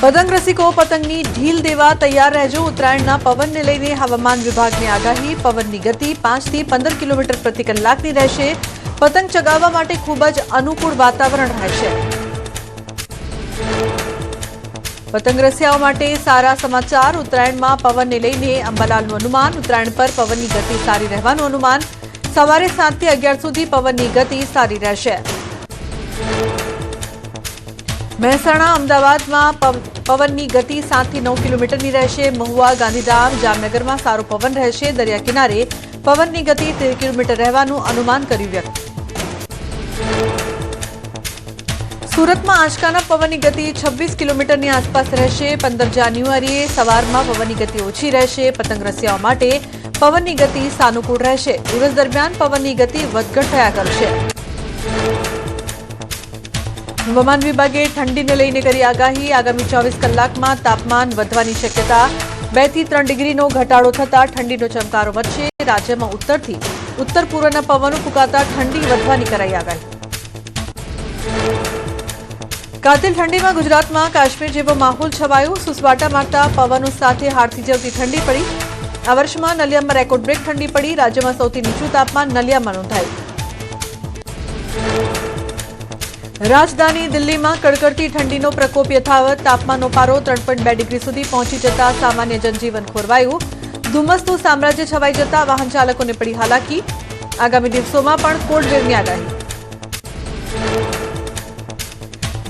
પતંગ રસિકો પતંગની ઢીલ દેવા તૈયાર રહેજો। ઉત્તરાયણના પવનને લઈને હવામાન વિભાગની આગાહી। પવનની ગતિ 5 થી 15 કિલોમીટર પ્રતિ કલાકની રહેશે। પતંગ ચગાવવા માટે ખૂબ જ અનુકૂળ વાતાવરણ રહેશે। પતંગ રસિયાઓ માટે સારા સમાચાર। ઉત્તરાયણમાં પવનને લઈને અંબાલાલનું અનુમાન। ઉત્તરાયણ પર પવનની ગતિ સારી રહેવાનું અનુમાન। સવારે 7 થી 11 સુધી પવનની ગતિ સારી રહેશે। મહેસાણા અમદાવાદમાં પવનની ગતિ 7 થી 9 કિલોમીટરની રહેશે। મહુવા ગાંધીધામ જામનગરમાં સારો પવન રહેશે। દરિયા કિનારે પવનની ગતિ 13 કિલોમીટર રહેવાનું અનુમાન કર્યું વ્યક્ત। સુરતમાં આંચકાના પવનની ગતિ 26 કિલોમીટરની આસપાસ રહેશે। 15 જાન્યુઆરીએ સવારમાં પવનની ગતિ ઓછી રહેશે। પતંગ રસિયાઓ માટે પવનની ગતિ સાનુકૂળ રહેશે। દિવસ દરમિયાન પવનની ગતિ વધઘટ થયા કરશે। હવામાન વિભાગે ઠંડીને લઈને કરી આગાહી। આગામી 24 કલાકમાં તાપમાન વધવાની શક્યતા। 2 થી 3 ડિગ્રીનો ઘટાડો થતા ઠંડીનો ચમકારો વધશે। રાજ્યમાં ઉત્તરથી ઉત્તર પૂર્વના પવનો ફૂંકાતા ઠંડી વધવાની કરાઈ આગાહી। કાતિલ ઠંડીમાં ગુજરાતમાં કાશ્મીર જેવો માહોલ છવાયો। સુસવાટા મારતા પવનો સાથે હાડથી જવતી ઠંડી પડી। આ વર્ષમાં નલિયામાં રેકોર્ડ બ્રેક ઠંડી પડી। રાજ્યમાં સૌથી નીચું તાપમાન નલિયામાં નોંધાયું। રાજધાની દિલ્હીમાં કડકડતી ઠંડીનો પ્રકોપ યથાવત। તાપમાનનો પારો 3.2 ડિગ્રી સુધી પહોંચી જતા સામાન્ય જનજીવન ખોરવાયું। ધુમ્મસનું સામ્રાજ્ય છવાઈ જતા વાહન ચાલકોને પડી હાલાકી। આગામી દિવસોમાં પણ કોલ્ડ વેવની આગાહી।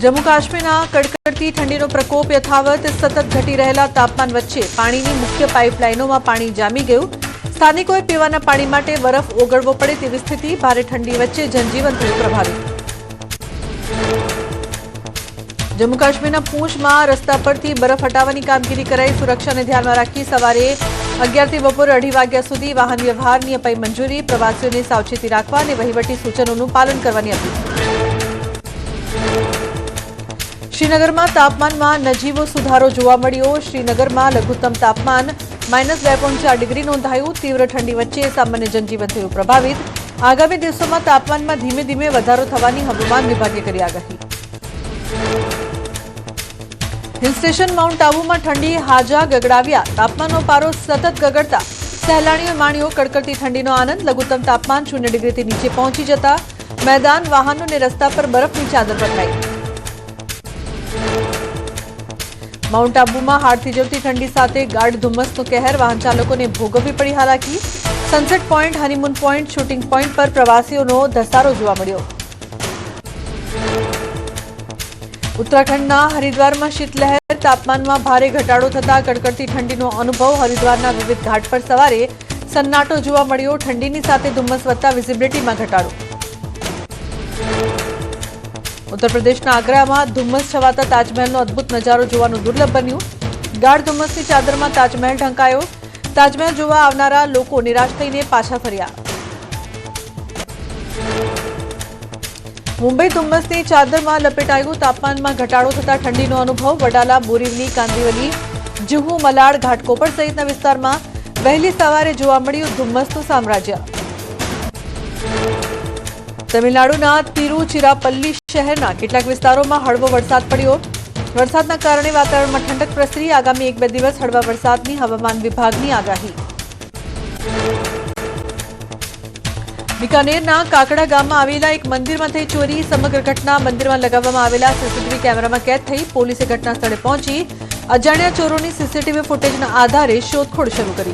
જમ્મુ કાશ્મીરના કડકડતી ઠંડીનો પ્રકોપ યથાવત। સતત ઘટી રહેલા તાપમાન વચ્ચે પાણીની મુખ્ય પાઇપલાઇનોમાં પાણી જામી ગયું। સ્થાનિકોએ પીવાના પાણી માટે બરફ ઓગળવો પડે તેવી સ્થિતિ। ભારે ઠંડી વચ્ચે જનજીવન થયું પ્રભાવિત। જમ્મુ કાશ્મીરના પૂંછમાં રસ્તા પરથી બરફ હટાવવાની કામગીરી કરાઈ। સુરક્ષાને ધ્યાનમાં રાખી સવારે 11 થી બપોરે 2:30 વાગ્યા સુધી વાહન વ્યવહારની અપાઈ મંજૂરી। પ્રવાસીઓને સાવચેતી રાખવા અને વહીવટી સૂચનોનું પાલન કરવાની અપીલ। શ્રીનગરમાં તાપમાનમાં નજીવો સુધારો જોવા મળ્યો। શ્રીનગરમાં લઘુત્તમ તાપમાન -2.4 ડિગ્રી નોંધાયું। તીવ્ર ઠંડી વચ્ચે સામાન્ય જનજીવન થયું પ્રભાવિત। આગામી દિવસોમાં તાપમાનમાં ધીમે ધીમે વધારો થવાની હવામાન વિભાગે કરી આગાહી। हिल स्टेशन माउंट आबू में ठंडी हाजा गगड़ाव्या। तापमान पारो सतत गगड़ता सहेलाणीओ माण्यो कड़कड़ती ठंडीनो आनंद। लघुत्तम तापमान 0 डिग्री थी नीचे पहुंची जता मैदान वाहनों ने रस्ता पर बरफनी चादर पथराई। माउंट आबू में हाड़थी जवती ठंडी साथे गाढ़ धुम्मसनो कहर। वाहन चालकों ने भोगववी पड़ी हालाकी। Sunset point honeymoon point shooting point पर प्रवासीओनो धसारो जोवा मळ्यो। उत्तराखंडना हरिद्वार में शीतलहर। तापमान में भारे घटाडो थता कड़कड़ती ठंडीनो अनुभव। हरिद्वारना विविध घाट पर सवारे सन्नाटो जोवा मळ्यो। ठंडीनी साथे धुम्मस वधता विजिबिलिटी में घटाडो। उत्तर प्रदेशना आगरा में धुम्मस छवाता ताजमहलनो अद्भुत नजारो जोवानुं दुर्लभ बन्युं। गाढ़ धुम्मसनी चादर में ताजमहल ढंकायो। ताजमहल जोवा आवनारा लोको निराश थईने पाछा फर्या। मुंबई धुम्मसनी चादर में लपेटाયું। तापमान में घटाडो थता ठंडीनो अनुभव। वडाला बोरीवली कांदिवली जुहू मलाड घाटकोपर सहितना विस्तार में वहेली सवारे जोवा मळ्युं धुम्मसनुं साम्राज्य। तमिलनाडुना तिरुचिरापल्ली शहरना કેટલાક વિસ્તારોમાં હળવો વરસાદ પડ્યો। વરસાદના કારણે વાતાવરણમાં ઠંડક પ્રસરી। આગામી 1-2 દિવસ હળવા વરસાદની હવામાન વિભાગની આગાહી। बीकानेरना काकड़ा गाममां आवेला एक मंदिरमां थई चोरी। समग्र घटना मंदिरमां लगाववामां आवेला सीसीटीवी केमेरामां कैद थई। पोलीसे घटना स्थळे पहोंची अजाण्या चोरोनी सीसीटीवी फूटेजना आधारे शोधखोळ शरू करी।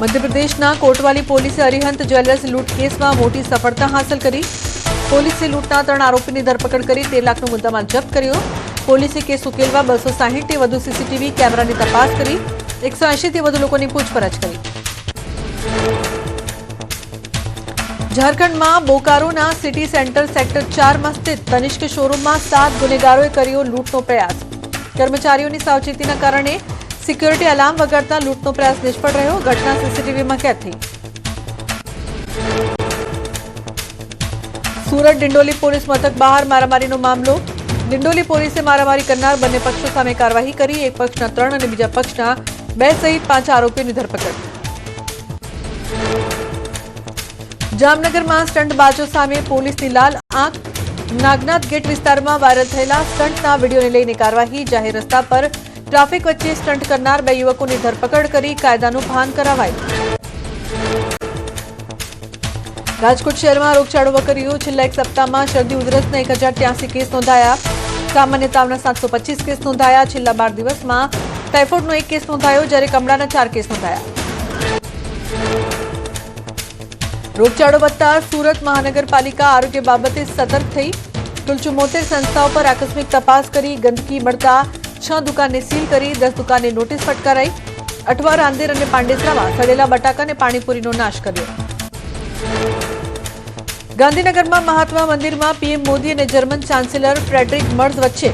मध्यप्रदेशना कोटवाली पोलीसे अरिहंत ज्वेलर्स लूंट केसमां मोटी सफलता हासिल करी। पोलीसे लूंटना 3 आरोपीनी धरपकड़ करी 13 लाखनो मुद्दामाल जप्त कर्यो। पोलीसे केस उकेलवा 260 थी वधु सीसीटीवी केमेरानी तपास करी। 180 थी वधु लोकोनी पूछपरछ करी। झारखंड में बोकारोना सिटी सेंटर सेक्टर 4 में स्थित तनिष्क शोरूम में 7 गुनेगारोए कर्यो लूंटनो प्रयास। कर्मचारीओनी सावचेतीना कारणे सिक्योरिटी अलार्म वगाड़ता लूंटनो प्रयास निष्फळ रह्यो। घटना सीसीटीवी में कैद थी। सूरत डिंडोली पोलीस मथक बहार मारामारीनो मामलो। डिंडोली पोलीसे मारामारी करनार बंने पक्षों सामे कार्यवाही करी। एक पक्षना 3 અને બીજા પક્ષના 2 સહિત 5 આરોપીઓની ધરપકડ। जामनगर में स्टंटबाजों सामे पोलीसनी लाल आंख। નાગનાથ ગેટ વિસ્તારમાં વાયરલ થયેલા સ્ટંટના વીડિયોને લઈને કાર્યવાહી. જાહેર રસ્તા પર ટ્રાફિક વચ્ચે સ્ટંટ કરનાર 2 યુવકોની ધરપકડ કરી કાયદાનું ભાન કરાવાયું. રાજકોટ શહેરમાં રોગચાળો વકર્યો. છેલ્લા એક સપ્તાહમાં શરદી ઉધરસના 1083 કેસ નોંધાયા. સામાન્ય તાવના 725 કેસ નોંધાયા. છેલ્લા 12 દિવસમાં ટાઇફોઇડનો 1 કેસ નોંધાયો, જ્યારે કમળાના 4 કેસ નોંધાયા. રોગચાળો વધતા સુરત મહાનગરપાલિકા આરોગ્ય બાબતે સતર્ક થઈ. કુલ 74 સંસ્થાઓ પર આકસ્મિક તપાસ કરી. ગંદકી મળતા 6 દુકાનને સીલ કરી, 10 દુકાનને નોટિસ ફટકારાઈ. અઠવા, રાંદેર અને પાંડેસરામાં સડેલા બટાકા અને પાણીપુરીનો નાશ કર્યો. ગાંધીનગરમાં મહાત્મા મંદિરમાં પીએમ મોદી અને જર્મન ચાન્સેલર ફ્રેડરિક મર્ઝ વચ્ચે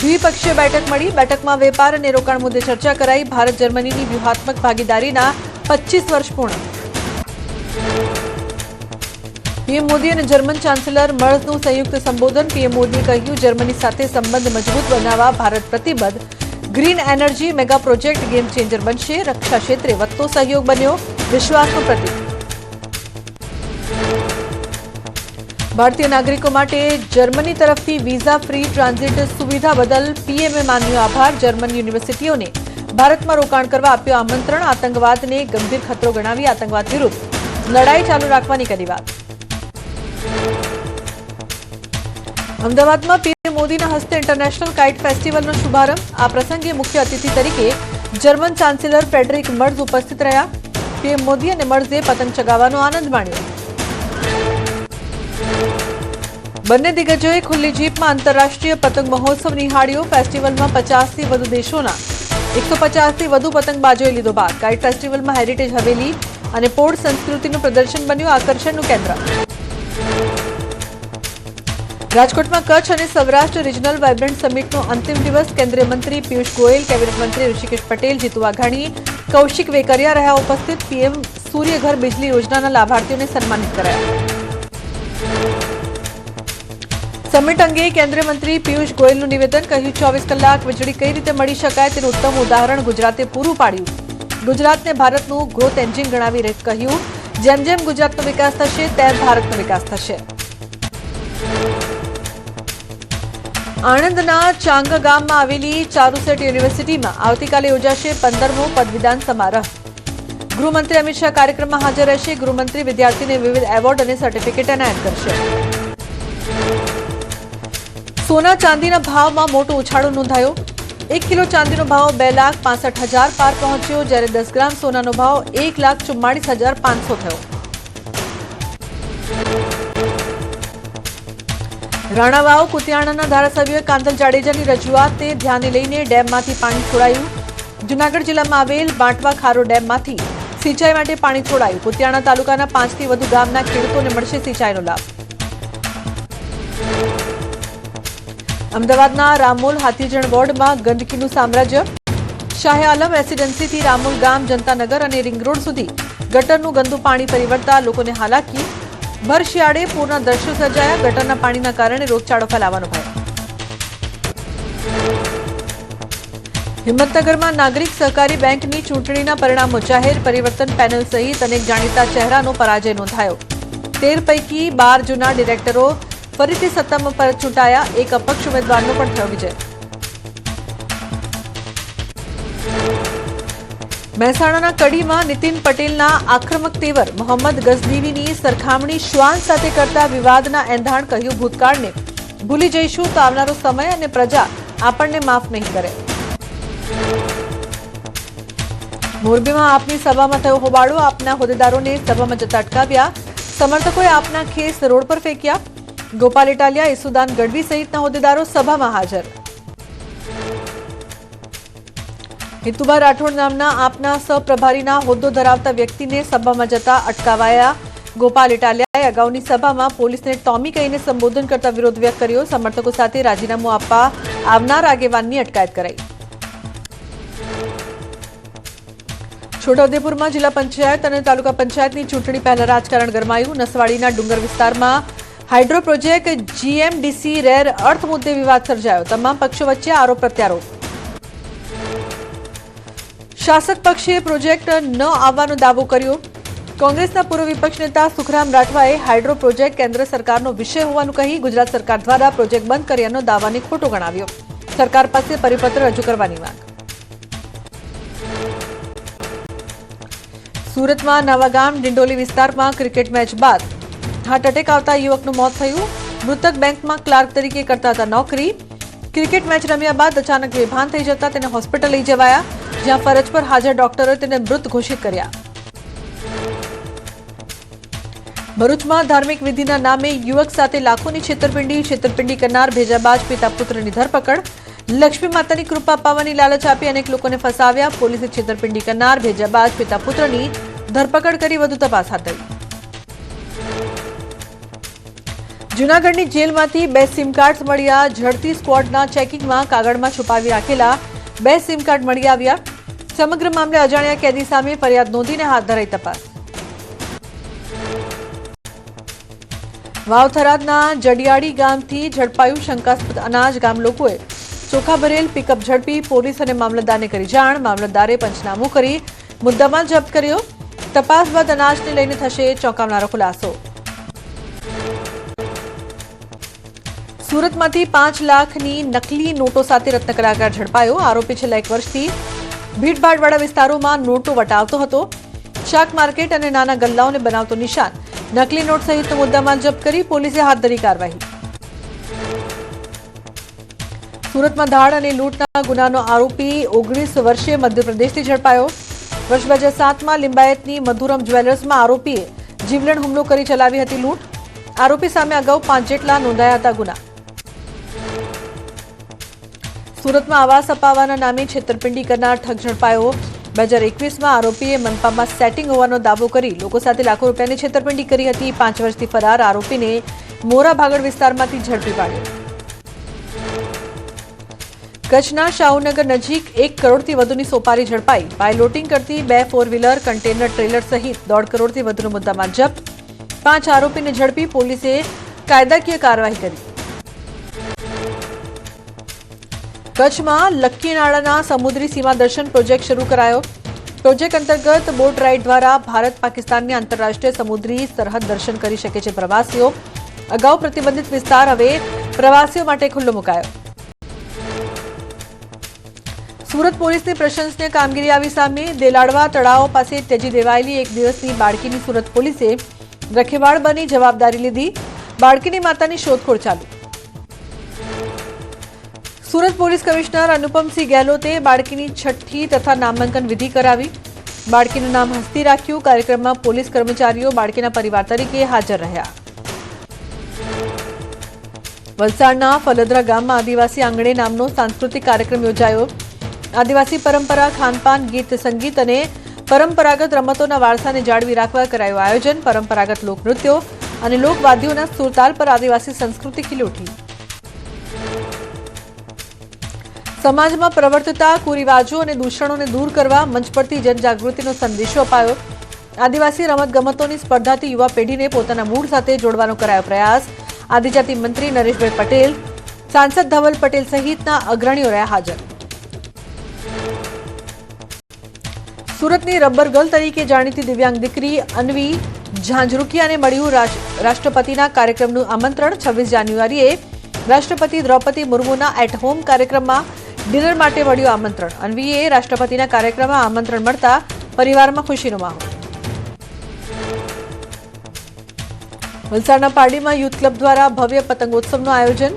દ્વિપક્ષીય બેઠક મળી. બેઠકમાં વેપાર અને રોકાણ મુદ્દે ચર્ચા કરાઈ. ભારત જર્મનીની વ્યૂહાત્મક ભાગીદારીના 25 વર્ષ પૂર્ણ. પીએમ મોદી અને જર્મન ચાન્સેલર મર્ઝનું સંયુક્ત સંબોધન. પીએમ મોદીએ કહ્યું, જર્મની સાથે સંબંધ મજબૂત બનાવવા ભારત પ્રતિબદ્ધ. Green energy mega project game changer બનશે. રક્ષા ક્ષેત્રે વધતો સહયોગ બન્યો વિશ્વાસનું પ્રતીક. ભારતીય નાગરિકો માટે જર્મની તરફથી વિઝા ફ્રી ટ્રાન્ઝિટ સુવિધા બદલ પીએમએ માન્યો આભાર. જર્મન યુનિવર્સિટીઓને ભારતમાં રોકાણ કરવા આપ્યો આમંત્રણ. આતંકવાદને ગંભીર ખતરો ગણાવી આતંકવાદ વિરુદ્ધ લડાઈ ચાલુ રાખવાની કરી વાત. અમદાવાદમાં પીએમ મોદીના હસ્તે ઇન્ટરનેશનલ કાઇટ ફેસ્ટિવલનો શુભારંભ. આ પ્રસંગે મુખ્ય અતિથિ તરીકે જર્મન ચાન્સેલર ફ્રેડરિક મર્ઝ ઉપસ્થિત રહ્યા. પીએમ મોદી અને મર્ઝે પતંગ ચગાવવાનો આનંદ માણ્યો. બંને દિગ્ગજોએ ખુલ્લી જીપમાં આંતરરાષ્ટ્રીય પતંગ મહોત્સવ નિહાળ્યો. ફેસ્ટિવલમાં 50થી વધુ દેશોના 150થી વધુ પતંગબાજોએ લીધો ભાગ. કાઇટ ફેસ્ટિવલમાં હેરિટેજ હવેલી અને પોળ સંસ્કૃતિનું પ્રદર્શન બન્યું આકર્ષણનું કેન્દ્ર. રાજકોટમાં કચ્છ અને સૌરાષ્ટ્ર રિજનલ વાઇબ્રન્ટ સમિટનો અંતિમ દિવસ. કેન્દ્રીય મંત્રી પિયુષ ગોયલ, કેબિનેટ મંત્રી ઋષિકેશ પટેલ, જીતુ વાઘાણી, કૌશિક વેકરિયા રહ્યા ઉપસ્થિત. પીએમ સૂર્યઘર બિજલી યોજનાના લાભાર્થીઓને સન્માનિત કરાયા. સમિટ અંગે કેન્દ્રીય મંત્રી પિયુષ ગોયલનું નિવેદન. કહ્યું, 24 કલાક વીજળી કઈ રીતે મળી શકાય તેનું ઉત્તમ ઉદાહરણ ગુજરાતે પૂરું પાડ્યું. ગુજરાતને ભારતનું ગ્રોથ એન્જિન ગણાવી કહ્યું, જેમ જેમ ગુજરાતનો વિકાસ થશે તેમ ભારતનો વિકાસ થશે. આણંદના ચાંગા ગામમાં આવેલી ચારુસેટ યુનિવર્સિટીમાં આવતીકાલે યોજાશે 15મો પદવીદાન સમારોહ. ગૃહમંત્રી અમિત શાહ કાર્યક્રમમાં હાજર રહેશે. ગૃહમંત્રી વિદ્યાર્થીને વિવિધ એવોર્ડ અને સર્ટિફિકેટ એનાયત કરશે. સોના ચાંદીના ભાવમાં મોટો ઉછાળો નોંધાયો. 1 કિલો ચાંદીનો ભાવ 2,65,000 પાર પહોંચ્યો, જ્યારે 10 ગ્રામ સોનાનો ભાવ 1,44,500 થયો. રાણાવાવ કુતિયાણાના ધારાસભ્ય કાંધલ જાડેજાની રજૂઆતને ધ્યાને લઈને ડેમમાંથી પાણી છોડાયું. જૂનાગઢ જિલ્લામાં આવેલ બાંટવા ખારો ડેમમાંથી સિંચાઈ માટે પાણી છોડાયું. કુતિયાણા તાલુકાના 5થી વધુ ગામના ખેડૂતોને મળશે સિંચાઈનો લાભ. અમદાવાદના રામોલ હાથીજણ વોર્ડમાં ગંદકીનું સામ્રાજ્ય. શાહે આલમ રેસીડેન્સીથી રામોલ ગામ, જનતાનગર અને રિંગ રોડ સુધી ગટરનું ગંદુ પાણી ફરી વળતા લોકોને હાલાકી. ભર શિયાળે પૂરના દ્રશ્યો સર્જાયા. ગટરના પાણીના કારણે રોગચાળો ફેલાવાનો ભય. હિંમતનગરમાં નાગરિક સહકારી બેંકની ચૂંટણીના પરિણામો જાહેર. પરિવર્તન પેનલ સહિત અનેક જાણીતા ચહેરાનો પરાજય નોંધાયો. 13 પૈકી 12 જૂના ડિરેક્ટરો ફરીથી સત્તામાં પરત ચૂંટાયા. એક અપક્ષ ઉમેદવારનો પણ થયો વિજય. મહેસાણાના કડીમાં નીતિન પટેલના આક્રમક તેવર. મોહમ્મદ ગઝનીવીની સરખામણી શ્વાન સાથે કરતા વિવાદના એંધાણ. કહ્યું, ભૂતકાળને ભૂલી જઈશું તો આવનારો સમય અને પ્રજા આપણને માફ નહીં કરે. મોરબીમાં આપની સભામાં થયો હોબાળો. આપના હોદ્દેદારોને સભામાં જતા અટકાવ્યા. સમર્થકોએ આપના ખેસ રોડ પર ફેંક્યા. ગોપાલ ઇટાલિયા, ઈસુદાન ગઢવી સહિતના હોદ્દેદારો સભામાં હાજર. હિતુભા રાઠોડ નામના આપના સહપ્રભારીના હોદ્દો ધરાવતા વ્યક્તિને સભામાં જતા અટકાવાયા. ગોપાલ ઇટાલિયાએ અગાઉની સભામાં પોલીસને ટોમી કહીને સંબોધન કરતા વિરોધ વ્યક્ત કર્યો. સમર્થકો સાથે રાજીનામું આપવા આવનાર આગેવાનની અટકાયત કરાઈ. છોટાઉદેપુરમાં જિલ્લા પંચાયત અને તાલુકા પંચાયતની ચૂંટણી પહેલા રાજકારણ ગરમાયું. નસવાડીના ડુંગર વિસ્તારમાં hydro project GMDC rare earth મુદ્દે વિવાદ સર્જાયો. તમામ પક્ષો વચ્ચે આરોપ પ્રત્યારોપ. શાસક પક્ષે પ્રોજેક્ટ ન આવવાનો દાવો કર્યો. કોંગ્રેસના પૂર્વ વિપક્ષ નેતા સુખરામ રાઠવાએ હાઇડ્રો પ્રોજેક્ટ કેન્દ્ર સરકારનો વિષય હોવાનું કહી ગુજરાત સરકાર દ્વારા પ્રોજેક્ટ બંધ કર્યાનો દાવાને ખોટો ગણાવ્યો. સરકાર પાસે પરિપત્ર રજૂ કરવાની માંગ. સુરતમાં નવાગામ ડિંડોલી વિસ્તારમાં ક્રિકેટ મેચ બાદ હાર્ટ એટેક આવતા યુવકનું મોત થયું. મૃતક બેંકમાં ક્લાર્ક તરીકે કરતા હતા નોકરી. ક્રિકેટ મેચ રમ્યા બાદ અચાનક બેભાન થઈ જતા તેને હોસ્પિટલ લઈ જવાયા, જ્યાં ફરજ પર હાજર ડોક્ટરોએ તેને મૃત ઘોષિત કર્યા. ભરૂચમાં ધાર્મિક વિધિના નામે યુવક સાથે લાખોની છેતરપિંડી કરનાર ભેજાબાજ પિતા પુત્રની ધરપકડ. લક્ષ્મી માતાની કૃપા પાવાની લાલચ આપી અનેક લોકોને ફસાવ્યા. પોલીસે છેતરપિંડી કરનાર ભેજાબાજ પિતા પુત્રની ધરપકડ કરી વધુ તપાસ હાથ ધરી. જૂનાગઢની જેલમાંથી 2 સિમ કાર્ડ મળ્યા. ઝડપી સ્ક્વોડના ચેકિંગમાં કાગળમાં છુપાવી રાખેલા 2 સિમ કાર્ડ મળી આવ્યા. સમગ્ર મામલે અજાણ્યા કેદી સામે ફરિયાદ નોંધીને હાથ ધરાઈ તપાસ. વાવથરાદના જડિયાળી ગામથી ઝડપાયું શંકાસ્પદ અનાજ. ગામ લોકોએ ચોખા ભરેલ પિકઅપ ઝડપી પોલીસ અને મામલતદારને કરી જાણ. મામલતદારે પંચનામું કરી મુદ્દામાલ જપ્ત કર્યો. તપાસ બાદ અનાજને લઈને થશે ચોંકાવનારો ખુલાસો. સુરતમાંથી 5 લાખની નકલી નોટો સાથે રત્ન કલાકાર ઝડપાયો. આરોપી છેલ્લા 1 વર્ષથી ભીડભાડવાળા વિસ્તારોમાં નોટો વટાવતો હતો. શાક માર્કેટ અને નાના ગલ્લાઓને બનાવતો નિશાન. નકલી નોટ સહિતનો મુદ્દામાલ જપ્ત કરી પોલીસે હાથ ધરી કાર્યવાહી. સુરતમાં ધાડ અને લૂંટના ગુનાનો આરોપી 19 વર્ષીય મધ્યપ્રદેશથી ઝડપાયો. વર્ષ 2007માં લિંબાયતની મધુરમ જ્વેલર્સમાં આરોપીએ જીવલેણ હુમલો કરી ચલાવી હતી લૂંટ. આરોપી સામે અગાઉ 5 જેટલા નોંધાયા હતા ગુના. સુરતમાં આવાસ અપાવવાના નામે છેતરપિંડી કરનાર ઠગ ઝડપાયો. 2021માં આરોપીએ મનપામાં સેટિંગ હોવાનો દાવો કરી લોકો સાથે લાખો રૂપિયાની છેતરપિંડી કરી હતી. 5 વર્ષથી ફરાર આરોપીને મોરા ભાગળ વિસ્તારમાંથી ઝડપી પાડ્યો. કચ્છના શાહુનગર નજીક 1 કરોડથી વધુની સોપારી ઝડપાઈ. પાયલોટિંગ કરતી 2 4 વ્હીલર, કન્ટેનર ટ્રેલર સહિત 1.5 કરોડથી વધુનો મુદ્દામાલ જપ્ત. 5 આરોપીને ઝડપી પોલીસે કાયદાકીય કાર્યવાહી કરી. કચ્છમાં લક્કીનાળાના સમુદ્રી સીમા દર્શન પ્રોજેક્ટ શરૂ કરાયો. પ્રોજેક્ટ અંતર્ગત બોટ રાઇડ દ્વારા ભારત પાકિસ્તાનની આંતરરાષ્ટ્રીય સમુદ્રી સરહદ દર્શન કરી શકે છે પ્રવાસીઓ. અગાઉ પ્રતિબંધિત વિસ્તાર હવે પ્રવાસીઓ માટે ખુલ્લો મુકાયો. સુરત પોલીસની પ્રશંસનીય કામગીરી આવી સામે. દેલાડવા તળાવ પાસે ત્યજી દેવાયેલી 1 દિવસની બાળકીની સુરત પોલીસે રખેવાળ બની જવાબદારી લીધી. બાળકીની માતાની શોધખોળ ચાલુ. સુરત પોલીસ કમિશનર અનુપમસિંહ ગેહલોતે બાળકીની છઠ્ઠી તથા નામાંકન વિધિ કરાવી. બાળકીનું નામ હસ્તી રાખ્યું. કાર્યક્રમમાં પોલીસ કર્મચારીઓ બાળકીના પરિવાર તરીકે હાજર રહ્યા. વલસાડના ફલદરા ગામમાં આદિવાસી આંગણે નામનો સાંસ્કૃતિક કાર્યક્રમ યોજાયો. આદિવાસી પરંપરા, ખાનપાન, ગીત સંગીત અને પરંપરાગત રમતોના વારસાને જાળવી રાખવા કરાયું આયોજન. પરંપરાગત લોકનૃત્યો અને લોકવાદ્યોના સુરતાલ પર આદિવાસી સંસ્કૃતિ ખીલી ઉઠી. સમાજમાં પ્રવર્તતા કુરિવાજો અને દૂષણોને દૂર કરવા મંચ પરથી જનજાગૃતિનો સંદેશો અપાયો. આદિવાસી રમતગમતોની સ્પર્ધાથી યુવા પેઢીને પોતાના મૂળ સાથે જોડવાનો કરાયો પ્રયાસ. આદિજાતિ મંત્રી નરેશભાઈ પટેલ, સાંસદ ધવલ પટેલ સહિતના અગ્રણીઓ રહ્યા હાજર. સુરતની રબર ગર્લ તરીકે જાણીતી દિવ્યાંગ દીકરી અન્વી ઝાંઝરુકિયાને મળ્યું રાષ્ટ્રપતિના કાર્યક્રમનું આમંત્રણ. 26 જાન્યુઆરીએ રાષ્ટ્રપતિ દ્રૌપદી મુર્મુના એટ હોમ કાર્યક્રમમાં ડિનર માટે મળ્યું આમંત્રણ. અન્વીએ રાષ્ટ્રપતિના કાર્યક્રમમાં આમંત્રણ મળતા પરિવારમાં ખુશીનો માહોલ. વલસાડના પારડીમાં યુથ ક્લબ દ્વારા ભવ્ય પતંગોત્સવનું આયોજન.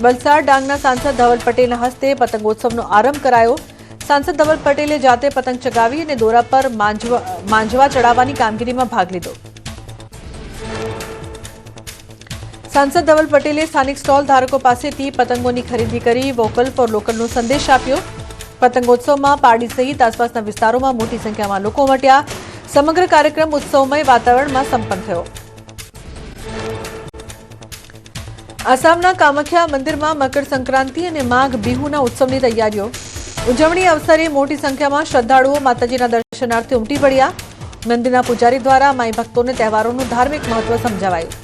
વલસાડ ડાંગના સાંસદ ધવલ પટેલના હસ્તે પતંગોત્સવનો આરંભ કરાયો. સાંસદ ધવલ પટેલે જાતે પતંગ ચગાવી અને દોરા પર માંજવા ચડાવવાની કામગીરીમાં ભાગ લીધો. સાંસદ ધવલ પટેલે સ્થાનિક સ્ટોલ ધારકો પાસેથી પતંગોની ખરીદી કરી વોકલ ફોર લોકલનો સંદેશ આપ્યો. પતંગોત્સવમાં પારડી સહિત આસપાસના વિસ્તારોમાં મોટી સંખ્યામાં લોકો ઉમટ્યા. સમગ્ર કાર્યક્રમ ઉત્સવમય વાતાવરણમાં સંપન્ન થયો. આસામના કામાખ્યા મંદિરમાં મકર સંક્રાંતિ અને માઘ બિહુના ઉત્સવની તૈયારીઓ. ઉજવણી અવસરે મોટી સંખ્યામાં શ્રદ્ધાળુઓ માતાજીના દર્શનાર્થે ઉમટી પડ્યા. મંદિરના પૂજારી દ્વારા માઈ ભક્તોને તહેવારોનું ધાર્મિક મહત્વ સમજાવાયું.